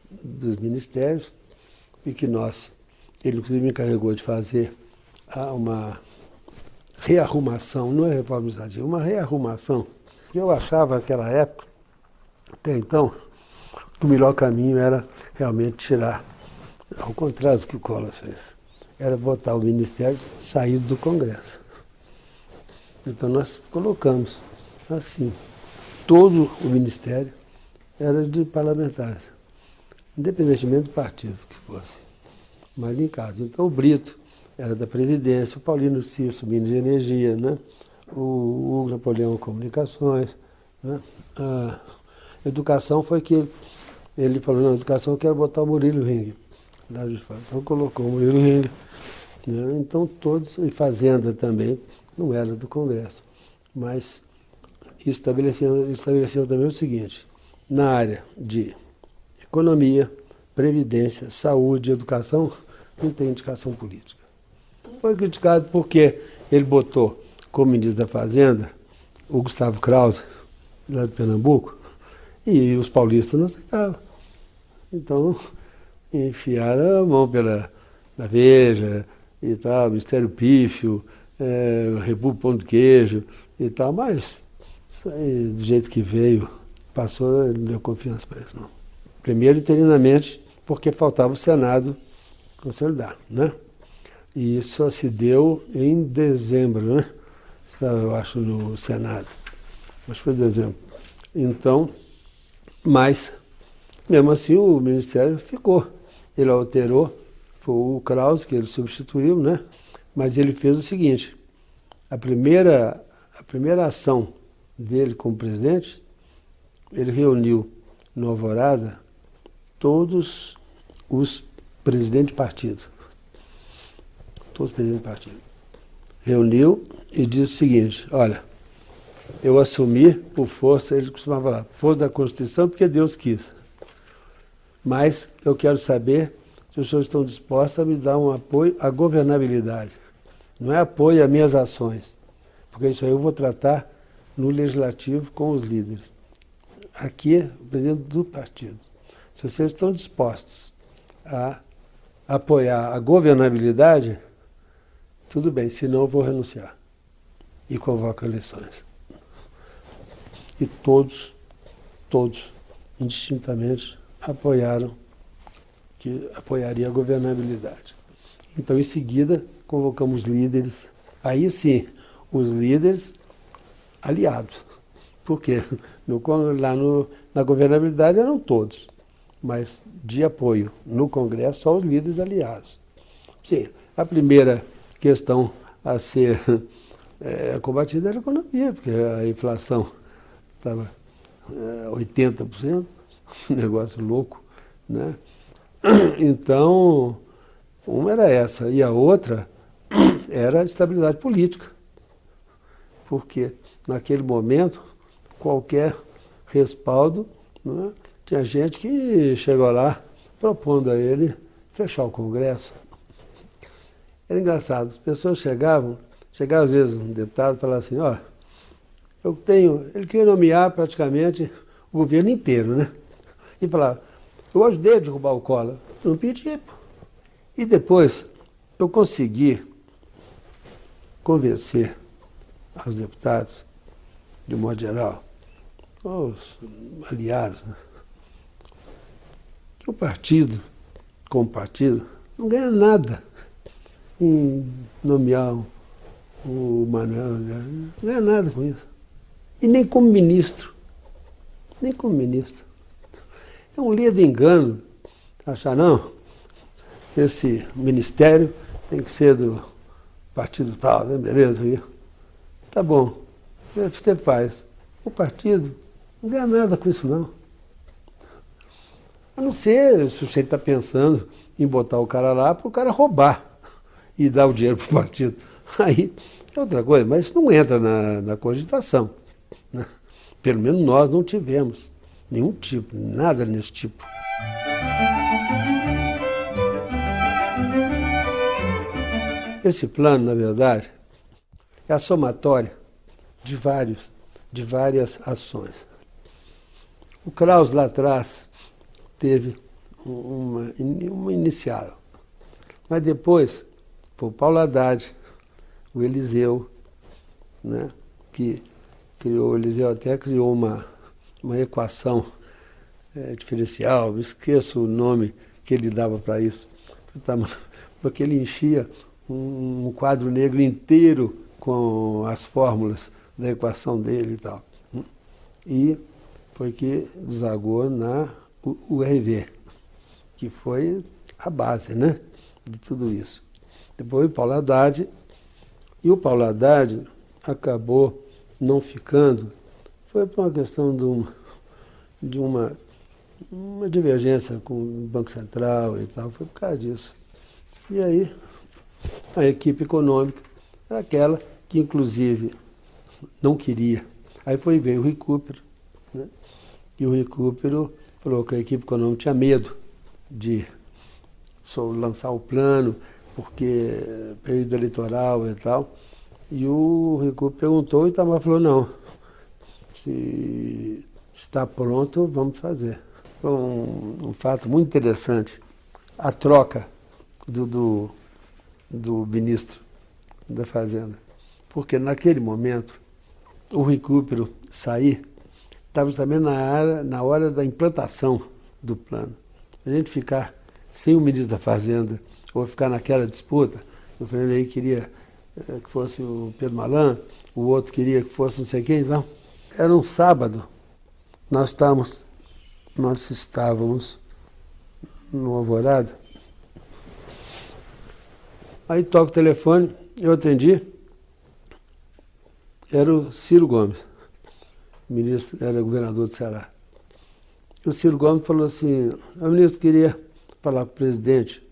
dos ministérios e que ele inclusive me encarregou de fazer uma rearrumação, não é reforma administrativa, uma rearrumação. Eu achava naquela época, até então, que o melhor caminho era realmente tirar, ao contrário do que o Collor fez, era botar o Ministério saído do Congresso. Então nós colocamos assim, todo o Ministério era de parlamentares. independentemente do partido que fosse, mas linkado. Então o Brito era da Previdência, o Paulino Cício, Minas e Energia, né? O Hugo Napoleão, Comunicações. Né? A educação foi que ele falou, não, educação eu quero botar o Murilo Ring. Então colocou o Murilo Ring. Né? Então todos, e Fazenda também, não era do Congresso, mas estabeleceu também o seguinte, na área de economia, previdência, saúde, educação, não tem indicação política. Foi criticado porque ele botou como ministro da Fazenda o Gustavo Krause, lá de Pernambuco, e os paulistas não aceitavam. Então, enfiaram a mão pela Veja e tal, Ministério Pífio, República Pão de Queijo e tal, mas isso aí, do jeito que veio, passou, não deu confiança para isso, não. Primeiro, interinamente, porque faltava o Senado consolidar, né? E isso só se deu em dezembro, né? Eu acho, no Senado. Acho que foi dezembro. Então, mas, mesmo assim, o Ministério ficou. Ele alterou, foi o Krause que ele substituiu, né? Mas ele fez o seguinte, a primeira ação dele como presidente, ele reuniu no Alvorada todos os presidentes de partido. Todos os presidentes de partido. Reuniu e disse o seguinte, olha, eu assumi por força, ele costumava falar, força da Constituição porque Deus quis. Mas eu quero saber se os senhores estão dispostos a me dar um apoio à governabilidade. Não é apoio às minhas ações, porque isso aí eu vou tratar no legislativo com os líderes. Aqui é o presidente do partido. Se vocês estão dispostos a apoiar a governabilidade, tudo bem, senão eu vou renunciar. E convoco eleições. E todos, indistintamente, apoiaram que apoiaria a governabilidade. Então, em seguida, convocamos líderes, aí sim, os líderes aliados. Por quê? Na governabilidade eram todos, mas de apoio. No Congresso, só os líderes aliados. Sim, a primeira questão a ser combatida era a economia, porque a inflação estava 80%, um negócio louco, né? Então, uma era essa, e a outra era a estabilidade política, porque naquele momento, qualquer respaldo, né, tinha gente que chegou lá propondo a ele fechar o Congresso. Era engraçado, as pessoas chegavam às vezes um deputado e falava assim, ó, ele queria nomear praticamente o governo inteiro, né? E falava, eu ajudei a derrubar o Collor. Eu não pedi, pô. E depois eu consegui convencer aos deputados, de um modo geral, os aliados, né, que o partido, como partido, não ganha nada em nomear o Manuel, não ganha nada com isso. E nem como ministro. Nem como ministro. É um lido engano achar, não, esse ministério tem que ser do partido tal, né? Beleza? Tá bom, você faz. O partido não ganha nada com isso, não. A não ser se o sujeito está pensando em botar o cara lá para o cara roubar e dar o dinheiro para o partido. Aí é outra coisa, mas isso não entra na cogitação, né? Pelo menos nós não tivemos nenhum tipo, nada nesse tipo. Esse plano, na verdade, é a somatória de várias ações. O Krause lá atrás teve uma inicial, mas depois foi o Paulo Haddad, o Eliseu, né, que criou, o Eliseu até criou uma equação diferencial, esqueço o nome que ele dava para isso, porque ele enchia um quadro negro inteiro com as fórmulas da equação dele e tal. E foi que desagou na URV. que foi a base, né, de tudo isso. Depois o Paulo Haddad, e o Paulo Haddad acabou não ficando, foi por uma questão de uma divergência com o Banco Central e tal, foi por causa disso. E aí a equipe econômica era aquela que inclusive não queria. Aí veio o Recupero, né? E o Recupero falou que a equipe econômica tinha medo de lançar o plano, porque período eleitoral e tal. E o Recupero perguntou e o Itamar falou, não, se está pronto, vamos fazer. Foi um fato muito interessante, a troca do ministro da Fazenda. Porque naquele momento, o Recupero sair, estava também na hora da implantação do plano. A gente ficar sem o ministro da Fazenda, ou ficar naquela disputa, o Fernando Henrique queria que fosse o Pedro Malan, o outro queria que fosse não sei quem, não. Era um sábado, nós estávamos no Alvorada, aí toca o telefone, eu atendi, era o Ciro Gomes, ministro, era governador do Ceará. O Ciro Gomes falou assim, o ministro queria falar com o presidente.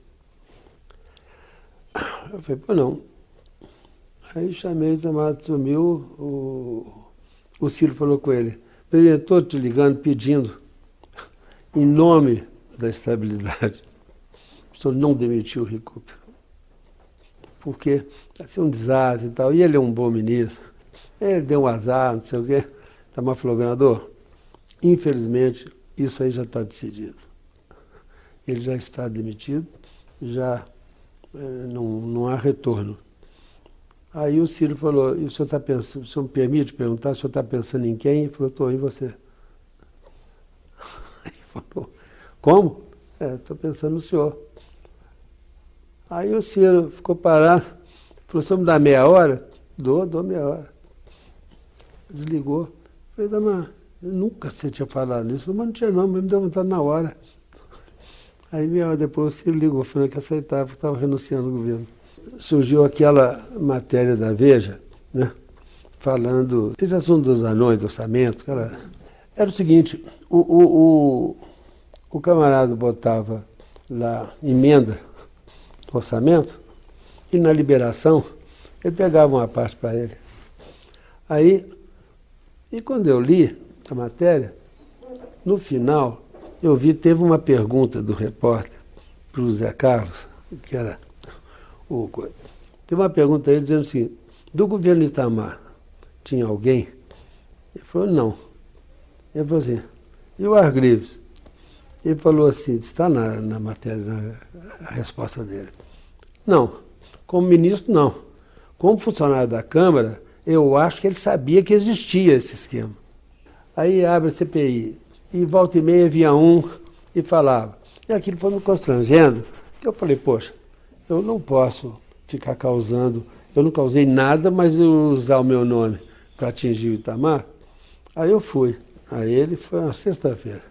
Eu falei, pô, não. Aí chamei, o Itamar sumiu, o Ciro falou com ele, presidente, estou te ligando pedindo, em nome da estabilidade, o senhor não demitiu o Recupero, porque vai ser um desastre e tal, e ele é um bom ministro, ele deu um azar, não sei o quê. O Itamar falou, governador, infelizmente, isso aí já está decidido. Ele já está demitido, já não há retorno. Aí o Ciro falou, e o senhor está pensando, o senhor me permite perguntar, o senhor está pensando em quem? Ele falou, estou em você. Aí falou, como? Estou pensando no senhor. Aí o Ciro ficou parado, falou, o senhor me dá meia hora? Dou meia hora. Desligou. Falei, Itamar, nunca você tinha falado nisso. Mas não tinha não, mas me deu vontade na hora. Aí meia hora depois o Ciro ligou, falando que aceitava, que estava renunciando ao governo. Surgiu aquela matéria da Veja, né, falando, esse assunto dos anões do orçamento, cara, era o seguinte, o camarada botava lá emenda no orçamento e na liberação ele pegava uma parte para ele. Aí, e quando eu li a matéria, no final, teve uma pergunta do repórter para o Zé Carlos, que era tem uma pergunta a ele dizendo assim, do governo Itamar, tinha alguém? Ele falou, não. Ele falou assim, e o Argrives? Ele falou assim, está na matéria, a resposta dele. Não, como ministro, não. Como funcionário da Câmara, eu acho que ele sabia que existia esse esquema. Aí abre a CPI, e volta e meia vinha um e falava. E aquilo foi me constrangendo, que eu falei, poxa, eu não posso ficar causando, eu não causei nada, mas eu usar o meu nome para atingir o Itamar. Aí eu fui. Aí ele foi uma sexta-feira.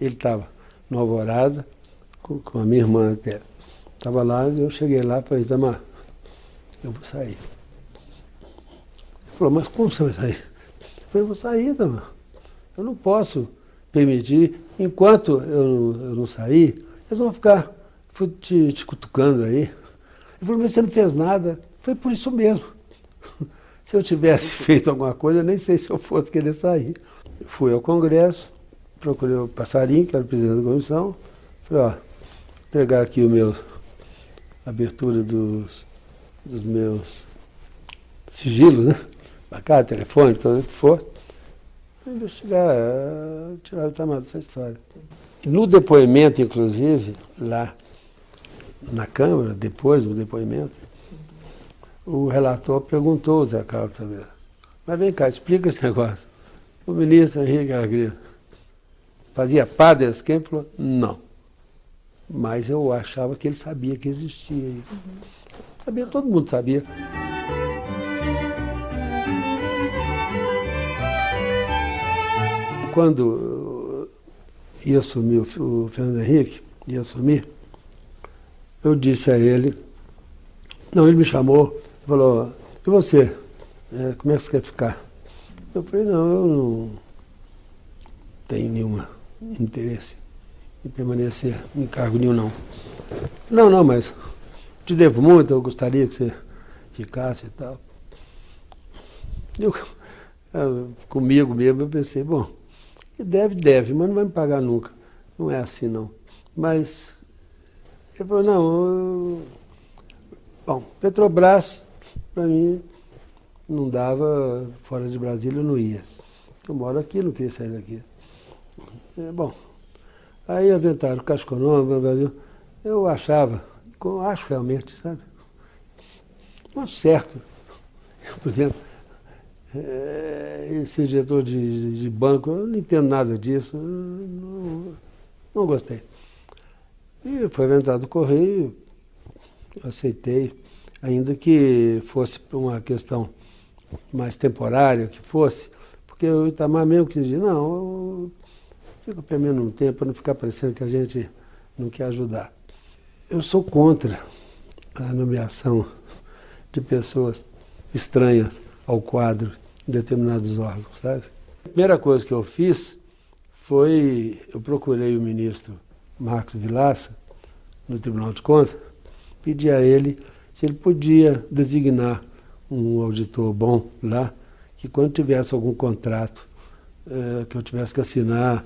Ele estava no Alvorada, com a minha irmã até. Estava lá, eu cheguei lá e falei, Itamar, eu vou sair. Ele falou, mas como você vai sair? Eu falei, eu vou sair, Itamar. Eu não posso permitir, enquanto eu não sair, eles vão ficar te cutucando aí. Ele falou, mas você não fez nada. Foi por isso mesmo. Se eu tivesse feito alguma coisa, nem sei se eu fosse querer sair. Fui ao Congresso, procurei o Passarinho, que era o presidente da comissão. Falei, ó, entregar aqui a abertura dos meus sigilos, né? Placar, telefone, tudo o que for. Para investigar, tirar o Itamar dessa história. E no depoimento, inclusive, lá na Câmara, depois do depoimento, o relator perguntou ao Zé Carlos também, mas vem cá, explica esse negócio. O ministro Henrique Argrives fazia parte desse esquema? Ele falou, não. Mas eu achava que ele sabia que existia isso. Sabia, todo mundo sabia. Quando ia assumir o Fernando Henrique, ia assumir, eu disse a ele, não, ele me chamou, falou, e você? Como é que você quer ficar? Eu falei, não, eu não tenho nenhum interesse em permanecer em cargo nenhum, não. Não, mas te devo muito, eu gostaria que você ficasse e tal. Comigo mesmo, eu pensei, bom, deve, mas não vai me pagar nunca. Não é assim, não. Mas, ele falou, não, bom, Petrobras, para mim, não dava, fora de Brasília eu não ia. Eu moro aqui, não queria sair daqui. Bom, aí inventaram o Caixa Econômica no Brasil. Eu achava, acho realmente, sabe? Não certo. Por exemplo, esse diretor de banco, eu não entendo nada disso, não gostei. E foi inventado o Correio, eu aceitei, ainda que fosse por uma questão mais temporária, que fosse, porque o Itamar mesmo que dizia, não, eu fico perdendo um tempo para não ficar parecendo que a gente não quer ajudar. Eu sou contra a nomeação de pessoas estranhas ao quadro em determinados órgãos, sabe? A primeira coisa que eu fiz foi, eu procurei o ministro Marcos Villaça, no Tribunal de Contas, pedi a ele se ele podia designar um auditor bom lá, que quando tivesse algum contrato que eu tivesse que assinar,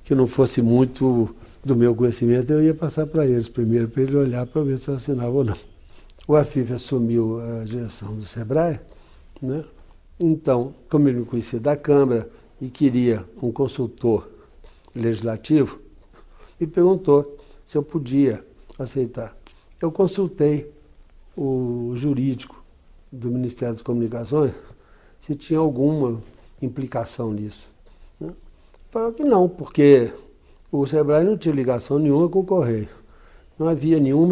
que não fosse muito do meu conhecimento, eu ia passar para eles primeiro, para ele olhar para ver se eu assinava ou não. O Afif assumiu a direção do Sebrae, né? Então, como ele me conhecia da Câmara e queria um consultor legislativo, me perguntou se eu podia aceitar. Eu consultei o jurídico do Ministério das Comunicações se tinha alguma implicação nisso, né? Falou que não, porque o Sebrae não tinha ligação nenhuma com o Correio. Não havia nenhum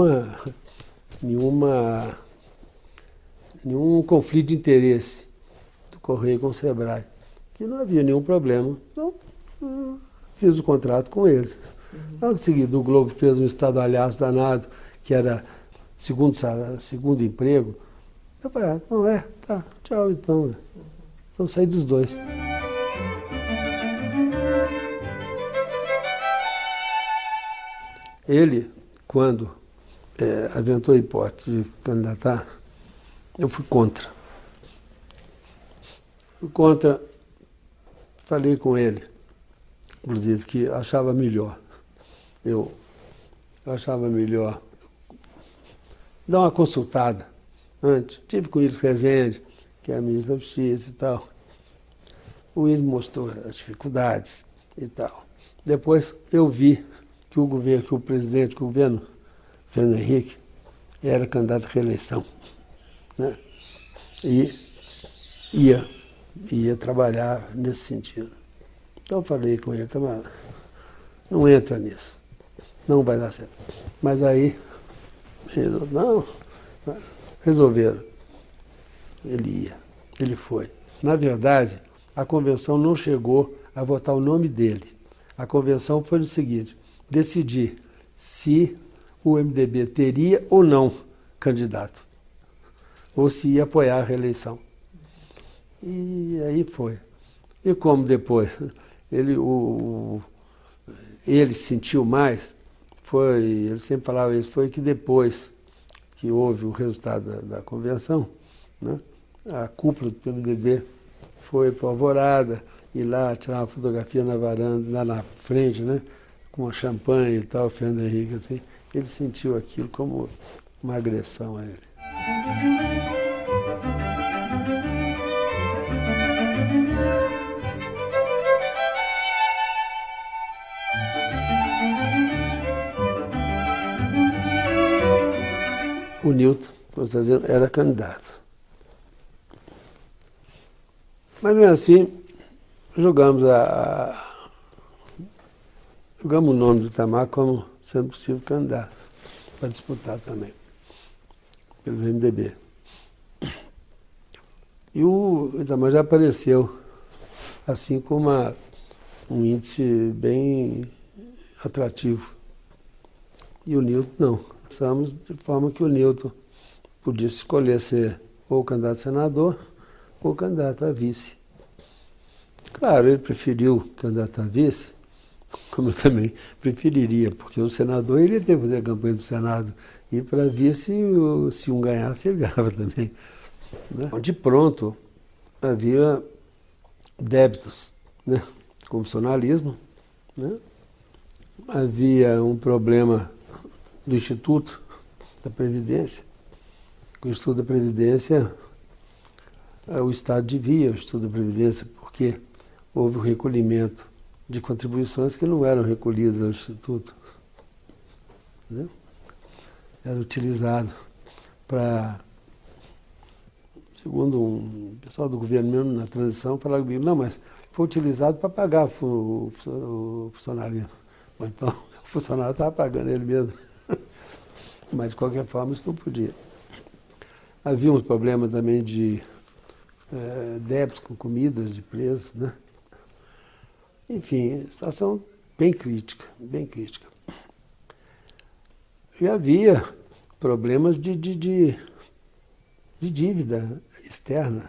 conflito de interesse do Correio com o Sebrae. Que não havia nenhum problema. Então, fiz o contrato com eles. Logo em seguida, o Globo fez um estadalhaço danado, que era segundo emprego. Eu falei, não tá, tchau então. Então saí dos dois. Ele, quando aventou a hipótese de candidatar, eu fui contra. Falei com ele, inclusive, que achava melhor. Eu achava melhor dar uma consultada antes. Tive com o Iris Rezende, que é ministro da Justiça e tal. O Iris mostrou as dificuldades e tal. Depois eu vi que o governo Fernando Henrique era candidato à reeleição, né? E ia trabalhar nesse sentido. Então eu falei com ele, não entra nisso, não vai dar certo. Mas aí, resolveram. Ele foi. Na verdade, a convenção não chegou a votar o nome dele. A convenção foi o seguinte, decidir se o MDB teria ou não candidato, ou se ia apoiar a reeleição. E aí foi. E como depois ele sentiu mais, ele sempre falava isso, foi que depois que houve o resultado da convenção, né, a cúpula do PMDB foi para a Alvorada, e lá tirar uma fotografia na varanda, lá na frente, né, com a champanhe e tal, Fernando Henrique, assim. Ele sentiu aquilo como uma agressão a ele. O Newton, como você está dizendo, era candidato. Mas mesmo assim, jogamos o nome do Itamar como sendo possível candidato para disputar também, pelo MDB. E o Itamar já apareceu assim com um índice bem atrativo e o Newton não. Pensamos de forma que o Newton podia escolher ser ou candidato a senador ou candidato a vice. Claro, ele preferiu candidato a vice, como eu também preferiria, porque o senador ele ia ter que fazer a campanha do Senado. E para vice, se um ganhasse, ele ganhava também. Né? De pronto, havia débitos, né? Com funcionalismo, né? Havia um problema do Instituto da Previdência. Com o Instituto da Previdência, o Estado devia o Instituto da Previdência, porque houve o recolhimento de contribuições que não eram recolhidas ao Instituto. Né? Era utilizado para, segundo um pessoal do governo mesmo na transição, falava comigo, não, mas foi utilizado para pagar o funcionário. Então, o funcionário estava pagando ele mesmo. Mas, de qualquer forma, isso não podia. Havia uns problemas também de débitos com comidas de preso, né? Enfim, situação bem crítica, bem crítica. E havia problemas de dívida externa.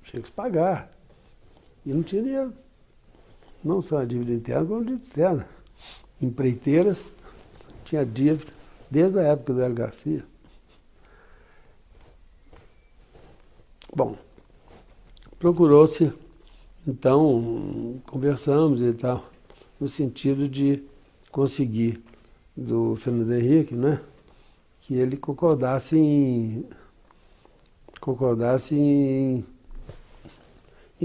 Tinha que se pagar. E não tinha dinheiro. Não só a dívida interna, como a dívida externa. Empreiteiras tinha dívida desde a época do Hélio Garcia. Bom, procurou-se, então, conversamos e tal, no sentido de conseguir do Fernando Henrique, né, que ele concordasse em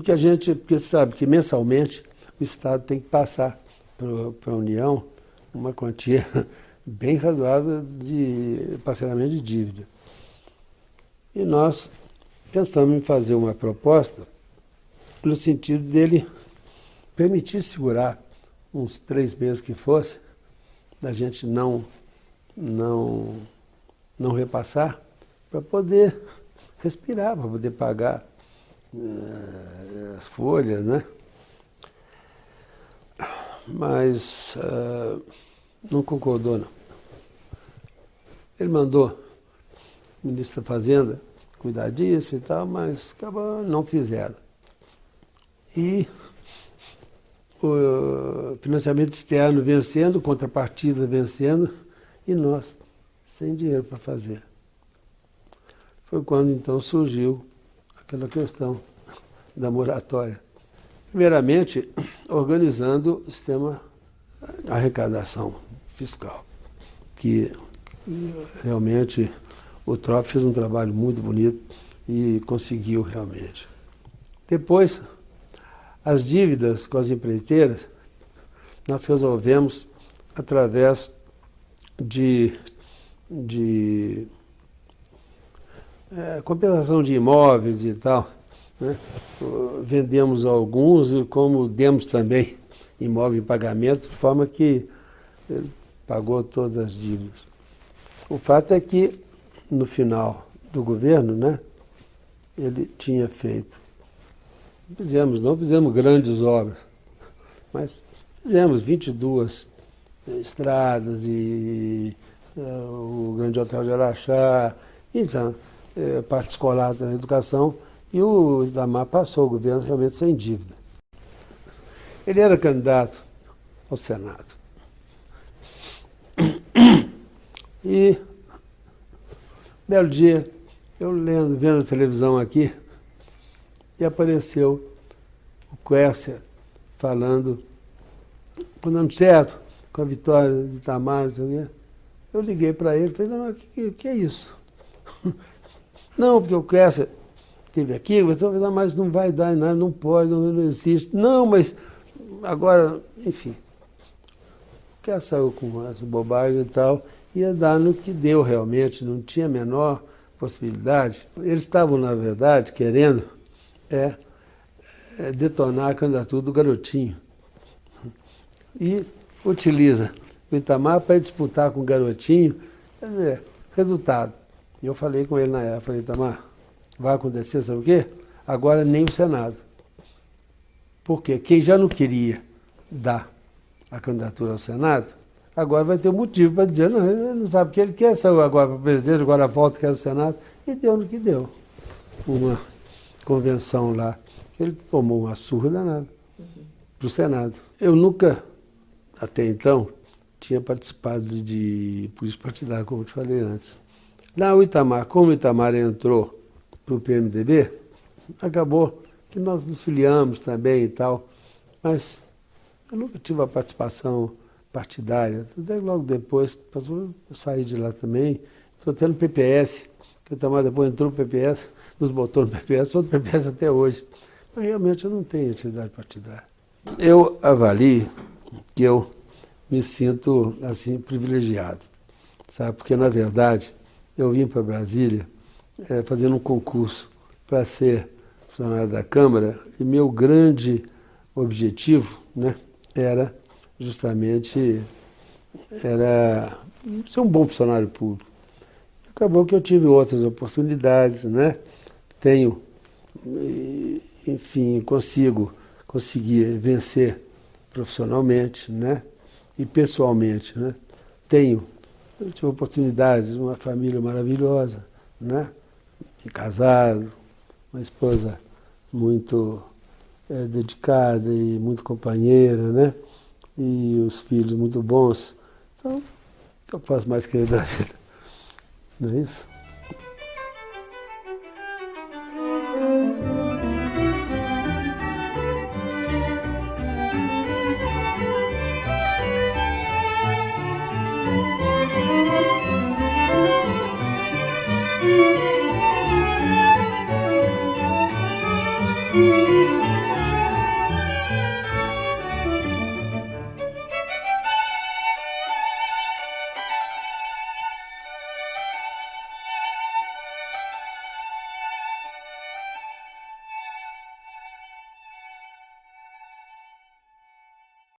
que a gente, porque você sabe que mensalmente o Estado tem que passar para a União uma quantia bem razoável de parcelamento de dívida. E nós pensamos em fazer uma proposta no sentido dele permitir segurar uns 3 meses que fosse, da gente não repassar, para poder respirar, para poder pagar as folhas, né? Mas não concordou, não. Ele mandou o ministro da Fazenda cuidar disso e tal, mas acabou, não fizeram. E o financiamento externo vencendo, contrapartida vencendo, e nós sem dinheiro para fazer. Foi quando então surgiu aquela questão da moratória. Primeiramente, organizando o sistema de arrecadação fiscal, que realmente o Trop fez um trabalho muito bonito e conseguiu realmente. Depois, as dívidas com as empreiteiras, nós resolvemos através de compensação de imóveis e tal, né? Vendemos alguns e como demos também imóvel em pagamento, de forma que ele pagou todas as dívidas. O fato é que, no final do governo, né, ele tinha feito, não fizemos grandes obras, mas fizemos 22 estradas e o Grande Hotel de Araxá, então, parte escolar da educação, e o Itamar passou o governo realmente sem dívida. Ele era candidato ao Senado. E, belo dia, eu vendo a televisão aqui, e apareceu o Quércia falando, dando certo, com a vitória do Itamar, não sei o quê. Eu liguei para ele e falei, não, o que é isso? Não, porque o Quércia esteve aqui, mas não vai dar em nada, não pode, não existe. Não, mas agora, enfim. O Quércia saiu com essa bobagem e tal, ia dar no que deu realmente, não tinha a menor possibilidade. Eles estavam, na verdade, querendo detonar a candidatura do Garotinho. E utiliza o Itamar para disputar com o Garotinho. Quer dizer, resultado. E eu falei com ele na época, falei, Itamar, vai acontecer, sabe o quê? Agora nem o Senado. Porque quem já não queria dar a candidatura ao Senado, agora vai ter um motivo para dizer, não, ele não sabe o que ele quer, saiu agora para o presidente, agora volta, quer o Senado, e deu no que deu. Uma convenção lá, ele tomou uma surra danada para o Senado. Eu nunca, até então, tinha participado de política partidária, como eu te falei antes. Lá o Itamar, como o Itamar entrou para o PMDB, acabou que nós nos filiamos também e tal, mas eu nunca tive a participação partidária. Até logo depois, eu saí de lá também, estou até no PPS, que o Itamar depois entrou no PPS, nos botou no PPS, sou do PPS até hoje. Mas realmente eu não tenho atividade partidária. Eu avalio que eu me sinto assim privilegiado, sabe? Porque na verdade eu vim para Brasília fazendo um concurso para ser funcionário da Câmara e meu grande objetivo, né, era justamente ser um bom funcionário público. Acabou que eu tive outras oportunidades, né? Tenho, enfim, consegui vencer profissionalmente, né? E pessoalmente, né? Eu tive oportunidades, uma família maravilhosa, né? Casado, uma esposa muito dedicada e muito companheira, né? E os filhos muito bons. Então, o que eu posso mais querer da vida? Não é isso?